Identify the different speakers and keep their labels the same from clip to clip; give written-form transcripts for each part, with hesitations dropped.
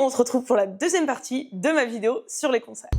Speaker 1: on se retrouve pour la deuxième partie de ma vidéo sur les concerts.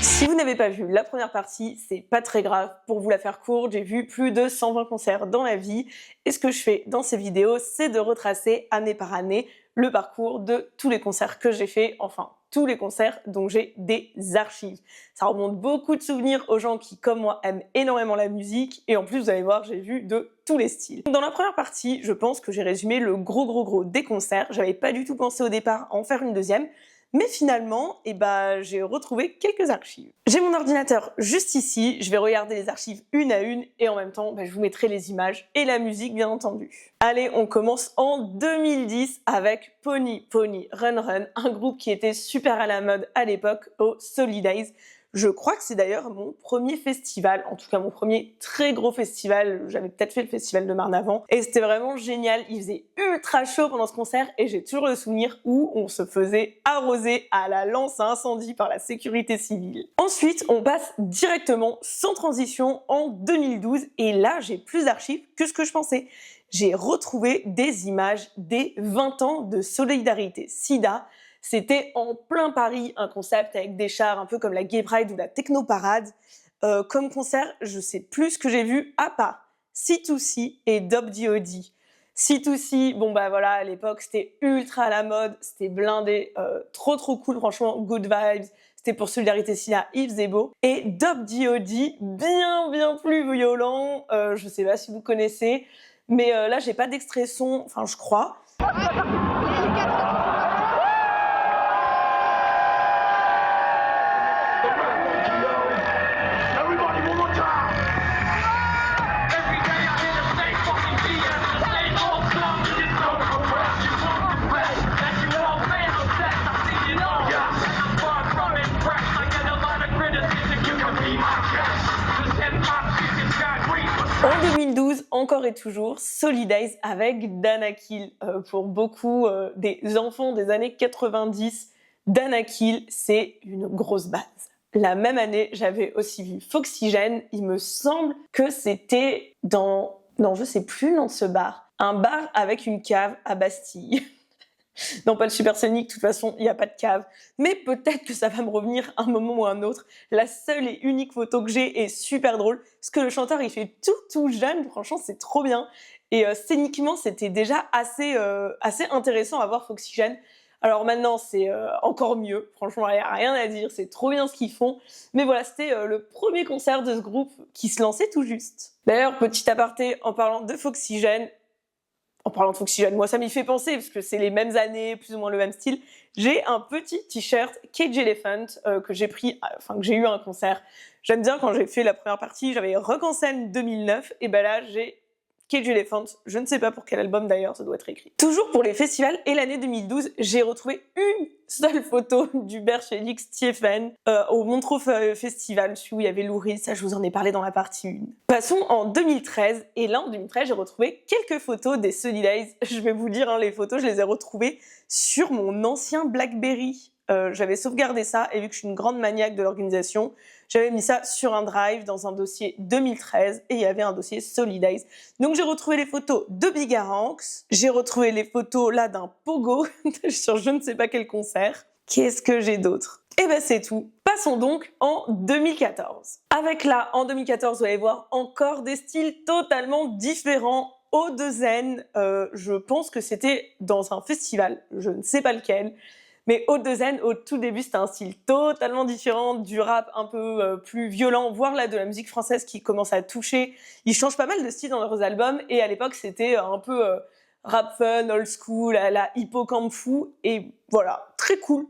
Speaker 1: Si vous n'avez pas vu la première partie, c'est pas très grave. Pour vous la faire courte, j'ai vu plus de 120 concerts dans la vie. Et ce que je fais dans ces vidéos, c'est de retracer année par année le parcours de tous les concerts que j'ai fait, enfin tous les concerts dont j'ai des archives. Ça remonte beaucoup de souvenirs aux gens qui, comme moi, aiment énormément la musique. Et en plus, vous allez voir, j'ai vu de tous les styles. Dans la première partie, je pense que j'ai résumé le gros des concerts. J'avais pas du tout pensé au départ à en faire une deuxième. Mais finalement, j'ai retrouvé quelques archives. J'ai mon ordinateur juste ici, je vais regarder les archives une à une et en même temps, je vous mettrai les images et la musique bien entendu. Allez, on commence en 2010 avec Pony Run Run, un groupe qui était super à la mode à l'époque au Solidays. Je crois que c'est d'ailleurs mon premier festival, en tout cas mon premier très gros festival. J'avais peut-être fait le festival de Marne avant et c'était vraiment génial. Il faisait ultra chaud pendant ce concert et j'ai toujours le souvenir où on se faisait arroser à la lance à incendie par la sécurité civile. Ensuite, on passe directement sans transition en 2012 et là, j'ai plus d'archives que ce que je pensais. J'ai retrouvé des images des 20 ans de solidarité SIDA. C'était en plein Paris, un concept avec des chars un peu comme la Gay Pride ou la Techno Parade. Comme concert, je sais plus ce que j'ai vu à part C2C et Dob D.O.D. C2C, voilà, à l'époque c'était ultra à la mode, c'était blindé, trop cool, franchement, good vibes. C'était pour Solidarité SIDA, il faisait beau. Et Dob D.O.D, bien plus violent, je sais pas si vous connaissez, mais là j'ai pas d'extrait son, enfin je crois. En 2012, encore et toujours, Solidays avec Danakil. Pour beaucoup des enfants des années 90, Danakil, c'est une grosse base. La même année, j'avais aussi vu Foxygène. Il me semble que c'était dans... Non, je sais plus le nom de ce bar. Un bar avec une cave à Bastille. Non, pas le Supersonic, de toute façon, il n'y a pas de cave. Mais peut-être que ça va me revenir un moment ou un autre. La seule et unique photo que j'ai est super drôle, parce que le chanteur, il fait tout jeune, franchement, c'est trop bien. Et scéniquement, c'était déjà assez intéressant à voir Foxygène. Alors maintenant, c'est encore mieux. Franchement, il n'y a rien à dire, c'est trop bien ce qu'ils font. Mais voilà, c'était le premier concert de ce groupe qui se lançait tout juste. D'ailleurs, petit aparté, en parlant de Foxygène, moi ça m'y fait penser parce que c'est les mêmes années, plus ou moins le même style. J'ai un petit t-shirt Cage Elephant que j'ai eu à un concert. J'aime bien quand j'ai fait la première partie, j'avais Rock en scène 2009 et là j'ai Cage Elephant, je ne sais pas pour quel album d'ailleurs, ça doit être écrit. Toujours pour les festivals et l'année 2012, j'ai retrouvé une seule photo d'Hubert Félix Thiéphane au Montreux Festival, celui où il y avait Lou Reed, ça je vous en ai parlé dans la partie 1. Passons en 2013, et là en 2013 j'ai retrouvé quelques photos des Solidays. Je vais vous dire, les photos je les ai retrouvées sur mon ancien Blackberry. J'avais sauvegardé ça et vu que je suis une grande maniaque de l'organisation, j'avais mis ça sur un drive dans un dossier 2013 et il y avait un dossier Solidays. Donc j'ai retrouvé les photos de Bigaranx, j'ai retrouvé les photos là d'un pogo sur je ne sais pas quel concert. Qu'est-ce que j'ai d'autre ? C'est tout. Passons donc en 2014. Avec là, en 2014, vous allez voir encore des styles totalement différents. O2N, je pense que c'était dans un festival, je ne sais pas lequel. Mais O2N, au tout début, c'était un style totalement différent, du rap un peu plus violent, voire là de la musique française qui commence à toucher. Ils changent pas mal de style dans leurs albums, et à l'époque, c'était un peu rap fun, old school, à la hippocampe fou, et voilà, très cool.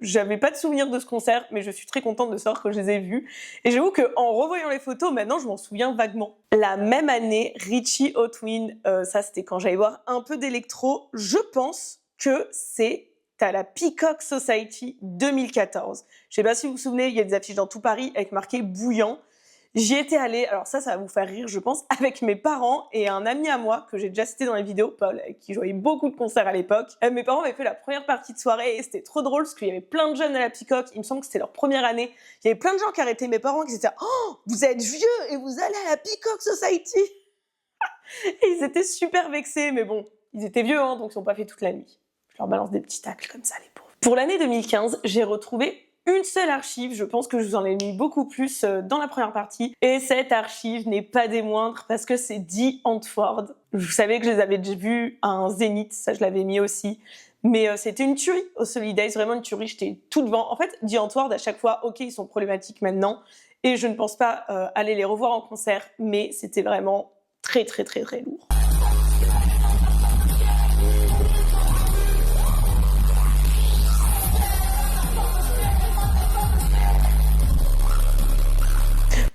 Speaker 1: J'avais pas de souvenir de ce concert, mais je suis très contente de savoir que je les ai vus. Et j'avoue qu'en revoyant les photos, maintenant, je m'en souviens vaguement. La même année, Richie Hotwin, ça c'était quand j'allais voir un peu d'électro, je pense que c'est à la Peacock Society 2014. Je sais pas si vous vous souvenez, il y a des affiches dans tout Paris avec marqué bouillant. J'y étais allée, alors ça va vous faire rire je pense, avec mes parents et un ami à moi que j'ai déjà cité dans les vidéos, Paul, avec qui je voyais beaucoup de concerts à l'époque. Mes parents avaient fait la première partie de soirée et c'était trop drôle parce qu'il y avait plein de jeunes à la Peacock, il me semble que c'était leur première année. Il y avait plein de gens qui arrêtaient mes parents qui disaient « Oh, vous êtes vieux et vous allez à la Peacock Society !» Et ils étaient super vexés, mais bon, ils étaient vieux hein, donc ils n'ont pas fait toute la nuit. Je leur balance des petits tacles comme ça les pauvres. Pour l'année 2015, j'ai retrouvé une seule archive, je pense que je vous en ai mis beaucoup plus dans la première partie, et cette archive n'est pas des moindres parce que c'est Die Antwoord. Vous savez que je les avais déjà vus à un Zénith, ça je l'avais mis aussi, mais c'était une tuerie au Solidays, vraiment une tuerie, j'étais tout devant. En fait, Die Antwoord à chaque fois, ok ils sont problématiques maintenant, et je ne pense pas aller les revoir en concert, mais c'était vraiment très lourd.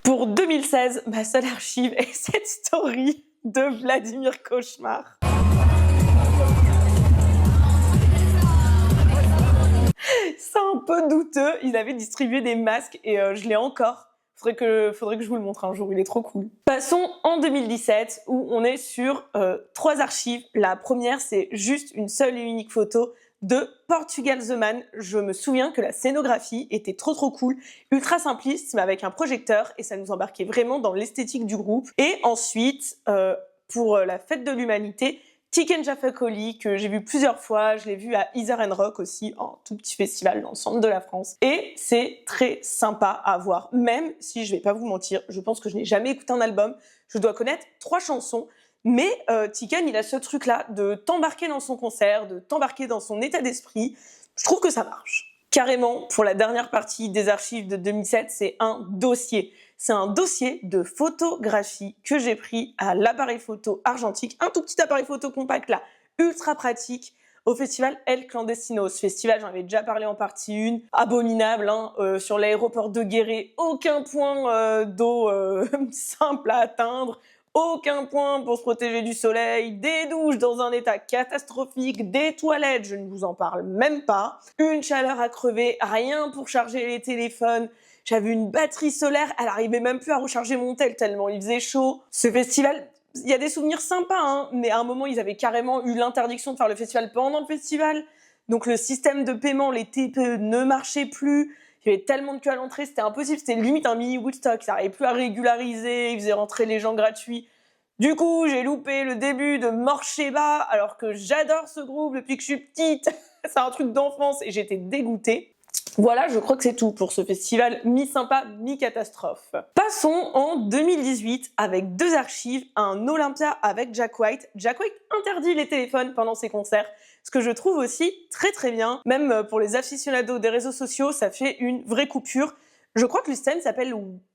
Speaker 1: Pour 2016, ma seule archive est cette story de Vladimir Cauchemar. C'est un peu douteux, il avait distribué des masques et je l'ai encore. Faudrait que je vous le montre un jour, il est trop cool. Passons en 2017 où on est sur 3 archives. La première, c'est juste une seule et unique photo de Portugal The Man. Je me souviens que la scénographie était trop cool, ultra simpliste, mais avec un projecteur, et ça nous embarquait vraiment dans l'esthétique du groupe. Et ensuite, pour la fête de l'humanité, Tiken Jah Fakoly, que j'ai vu plusieurs fois, je l'ai vu à Isar and Rock aussi, un tout petit festival dans le centre de la France. Et c'est très sympa à voir, même si je vais pas vous mentir, je pense que je n'ai jamais écouté un album. Je dois connaître 3 chansons, mais Tiken, il a ce truc-là de t'embarquer dans son concert, de t'embarquer dans son état d'esprit. Je trouve que ça marche. Carrément, pour la dernière partie des archives de 2007, c'est un dossier. C'est un dossier de photographie que j'ai pris à l'appareil photo argentique, un tout petit appareil photo compact là, ultra pratique, au festival El Clandestino. Ce festival, j'en avais déjà parlé en partie 1, abominable, hein, sur l'aéroport de Guéret, aucun point d'eau simple à atteindre, aucun point pour se protéger du soleil, des douches dans un état catastrophique, des toilettes, je ne vous en parle même pas, une chaleur à crever, rien pour charger les téléphones, j'avais une batterie solaire, elle arrivait même plus à recharger mon tel tellement il faisait chaud. Ce festival, il y a des souvenirs sympas, hein, mais à un moment, ils avaient carrément eu l'interdiction de faire le festival pendant le festival, donc le système de paiement, les TPE ne marchait plus. Il y avait tellement de queues à l'entrée, c'était impossible, c'était limite un mini Woodstock, ça n'arrivait plus à régulariser, ils faisaient rentrer les gens gratuits. Du coup, j'ai loupé le début de Morcheba, alors que j'adore ce groupe depuis que je suis petite. C'est un truc d'enfance et j'étais dégoûtée. Voilà, je crois que c'est tout pour ce festival mi-sympa, mi-catastrophe. Passons en 2018 avec 2 archives, un Olympia avec Jack White. Jack White interdit les téléphones pendant ses concerts, ce que je trouve aussi très bien. Même pour les aficionados des réseaux sociaux, ça fait une vraie coupure. Je crois que le stand s'appelle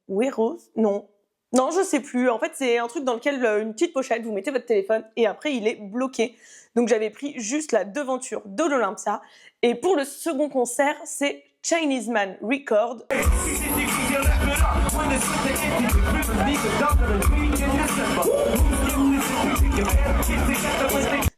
Speaker 1: Weros. Non, je sais plus. En fait, c'est un truc dans lequel une petite pochette, vous mettez votre téléphone et après il est bloqué. Donc j'avais pris juste la devanture de l'Olympia. Et pour le second concert, c'est Chinese Man Record.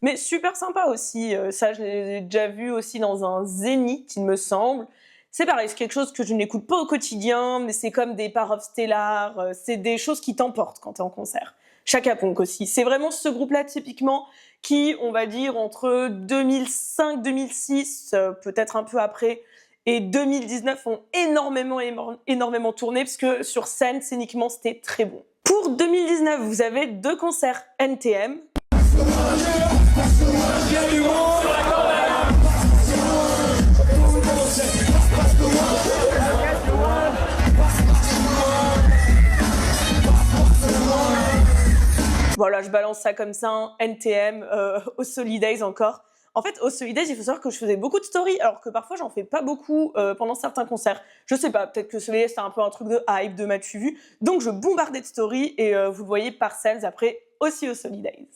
Speaker 1: Mais super sympa aussi. Ça, je l'ai déjà vu aussi dans un Zénith, il me semble. C'est pareil, c'est quelque chose que je n'écoute pas au quotidien, mais c'est comme des Par of Stellar, c'est des choses qui t'emportent quand t'es en concert. Chaka Ponk aussi. C'est vraiment ce groupe-là, typiquement, qui, on va dire, entre 2005-2006, peut-être un peu après, et 2019 ont énormément tourné, parce que sur scène, scéniquement, c'était très bon. Pour 2019, vous avez 2 concerts NTM. Voilà, je balance ça comme ça, hein. NTM, au Solidays encore. En fait, au Solidays, il faut savoir que je faisais beaucoup de stories, alors que parfois, j'en fais pas beaucoup pendant certains concerts. Je sais pas, peut-être que Solidays, c'était un peu un truc de hype, de m'as-tu vu. Donc, je bombardais de stories et vous le voyez parcelles après aussi au Solidays.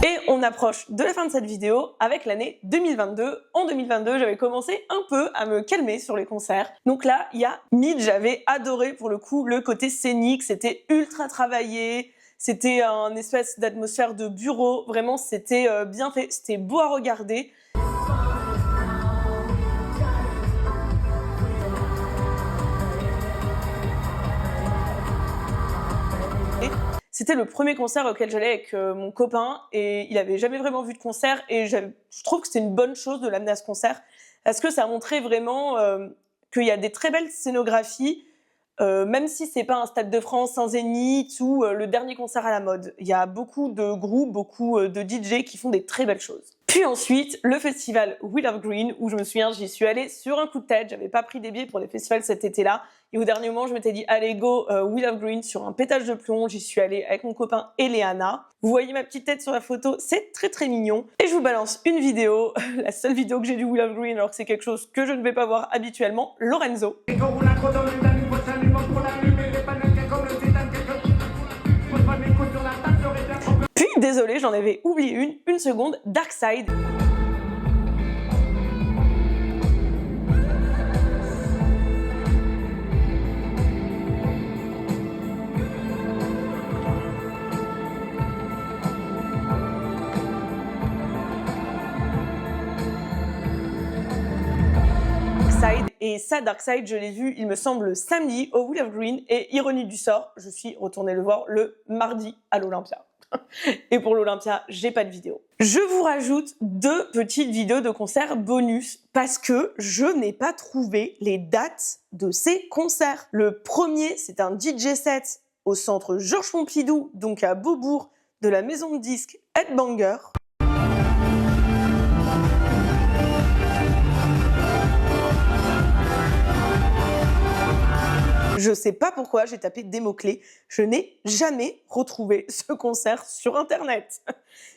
Speaker 1: Et on approche de la fin de cette vidéo avec l'année 2022. En 2022, j'avais commencé un peu à me calmer sur les concerts. Donc là, il y a Mid, j'avais adoré pour le coup le côté scénique, c'était ultra travaillé, c'était un espèce d'atmosphère de bureau, vraiment c'était bien fait, c'était beau à regarder. C'était le premier concert auquel j'allais avec mon copain et il avait jamais vraiment vu de concert et je trouve que c'est une bonne chose de l'amener à ce concert parce que ça montrait vraiment qu'il y a des très belles scénographies, même si c'est pas un Stade de France, un Zénith ou le dernier concert à la mode. Il y a beaucoup de groupes, beaucoup de DJ qui font des très belles choses. Puis ensuite, le festival Wheel of Green, où je me souviens, j'y suis allée sur un coup de tête, j'avais pas pris des billets pour les festivals cet été-là, et au dernier moment, je m'étais dit, allez go, Wheel of Green sur un pétage de plomb, j'y suis allée avec mon copain Eleana. Vous voyez ma petite tête sur la photo, c'est très très mignon. Et je vous balance une vidéo, la seule vidéo que j'ai du Wheel of Green, alors que c'est quelque chose que je ne vais pas voir habituellement, Lorenzo. Puis, désolé, j'en avais oublié une seconde, Dark Side. Et ça, Darkside, je l'ai vu, il me semble, samedi au Wheel of Green. Et ironie du sort, je suis retournée le voir le mardi à l'Olympia. Et pour l'Olympia, j'ai pas de vidéo. Je vous rajoute 2 petites vidéos de concerts bonus parce que je n'ai pas trouvé les dates de ces concerts. Le premier, c'est un DJ set au centre Georges Pompidou, donc à Beaubourg, de la maison de disques Headbanger. Je sais pas pourquoi, j'ai tapé des mots-clés. Je n'ai jamais retrouvé ce concert sur Internet.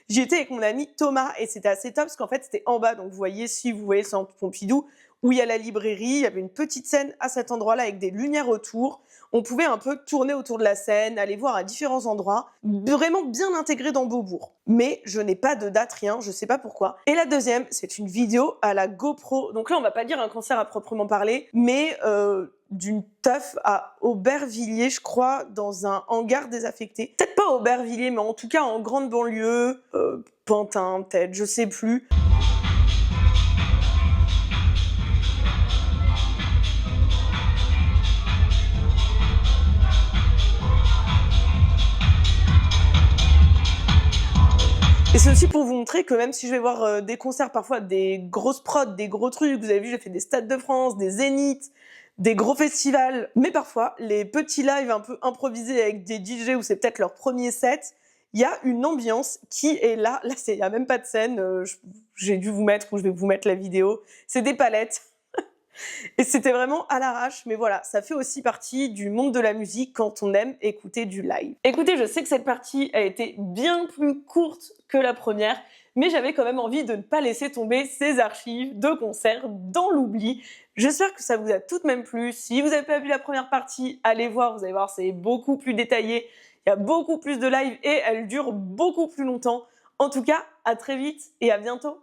Speaker 1: J'y étais avec mon ami Thomas et c'était assez top parce qu'en fait, c'était en bas. Donc, vous voyez, si vous voyez le centre Pompidou, où il y a la librairie, il y avait une petite scène à cet endroit-là avec des lumières autour. On pouvait un peu tourner autour de la scène, aller voir à différents endroits, vraiment bien intégré dans Beaubourg. Mais je n'ai pas de date, rien, je sais pas pourquoi. Et la deuxième, c'est une vidéo à la GoPro. Donc là, on va pas dire un concert à proprement parler, mais d'une teuf à Aubervilliers, je crois, dans un hangar désaffecté. Peut-être pas Aubervilliers, mais en tout cas en grande banlieue, Pantin, peut-être, je sais plus. Et c'est aussi pour vous montrer que même si je vais voir des concerts, parfois des grosses prods, des gros trucs, vous avez vu, j'ai fait des Stades de France, des Zéniths, des gros festivals, mais parfois, les petits lives un peu improvisés avec des DJ où c'est peut-être leur premier set, il y a une ambiance qui est là. Là, il n'y a même pas de scène, j'ai dû vous mettre, ou je vais vous mettre la vidéo, c'est des palettes. Et c'était vraiment à l'arrache, mais voilà, ça fait aussi partie du monde de la musique quand on aime écouter du live. Écoutez, je sais que cette partie a été bien plus courte que la première, mais j'avais quand même envie de ne pas laisser tomber ces archives de concerts dans l'oubli. J'espère que ça vous a tout de même plu. Si vous n'avez pas vu la première partie, allez voir, vous allez voir, c'est beaucoup plus détaillé, il y a beaucoup plus de live et elle dure beaucoup plus longtemps. En tout cas, à très vite et à bientôt.